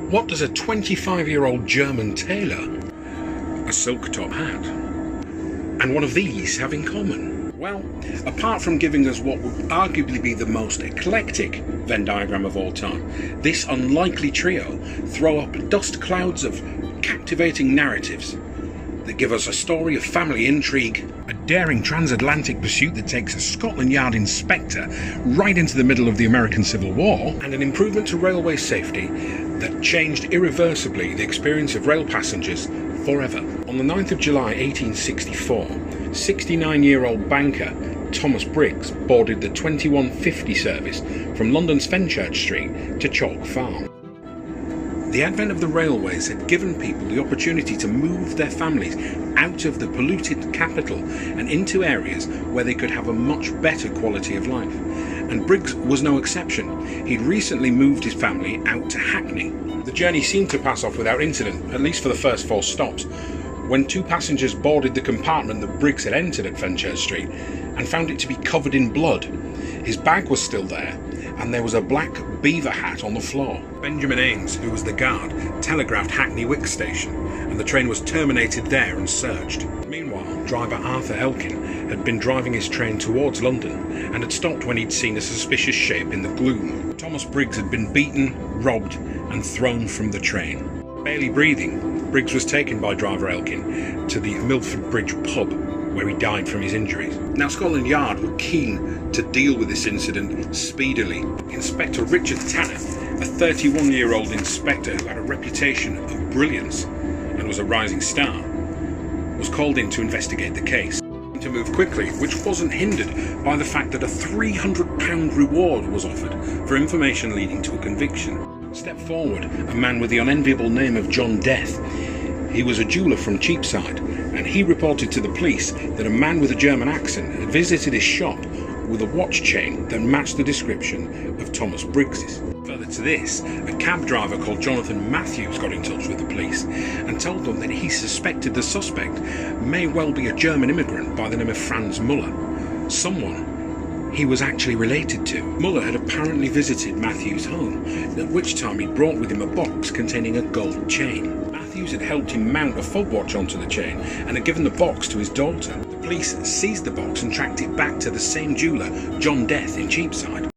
What does a 25-year-old German tailor, a silk top hat, and one of these have in common? Well, apart from giving us what would arguably be the most eclectic Venn diagram of all time, this unlikely trio throw up dust clouds of captivating narratives that give us a story of family intrigue, a daring transatlantic pursuit that takes a Scotland Yard inspector right into the middle of the American Civil War, and an improvement to railway safety that changed irreversibly the experience of rail passengers forever. On the 9th of July 1864, 69-year-old banker Thomas Briggs boarded the 2150 service from London's Fenchurch Street to Chalk Farm. The advent of the railways had given people the opportunity to move their families out of the polluted capital and into areas where they could have a much better quality of life. And Briggs was no exception. He'd recently moved his family out to Hackney. The journey seemed to pass off without incident, at least for the first 4 stops, when 2 passengers boarded the compartment that Briggs had entered at Fenchurch Street and found it to be covered in blood. His bag was still there, and there was a black beaver hat on the floor. Benjamin Ains, who was the guard, telegraphed Hackney Wick Station, and the train was terminated there and searched. Meanwhile, driver Arthur Elkin had been driving his train towards London and had stopped when he'd seen a suspicious shape in the gloom. Thomas Briggs had been beaten, robbed, and thrown from the train. Barely breathing, Briggs was taken by driver Elkin to the Milford Bridge pub, where he died from his injuries. Now, Scotland Yard were keen to deal with this incident speedily. Inspector Richard Tanner, a 31-year-old inspector who had a reputation of brilliance and was a rising star, was called in to investigate the case. To move quickly, which wasn't hindered by the fact that a £300 reward was offered for information leading to a conviction. Stepped forward a man with the unenviable name of John Death. He was a jeweller from Cheapside, and he reported to the police that a man with a German accent had visited his shop with a watch chain that matched the description of Thomas Briggs's. Further to this, a cab driver called Jonathan Matthews got in touch with the police and told them that he suspected the suspect may well be a German immigrant by the name of Franz Muller, someone he was actually related to. Muller had apparently visited Matthews' home, at which time he'd brought with him a box containing a gold chain. Matthews had helped him mount a fob watch onto the chain and had given the box to his daughter. The police seized the box and tracked it back to the same jeweller, John Death, in Cheapside.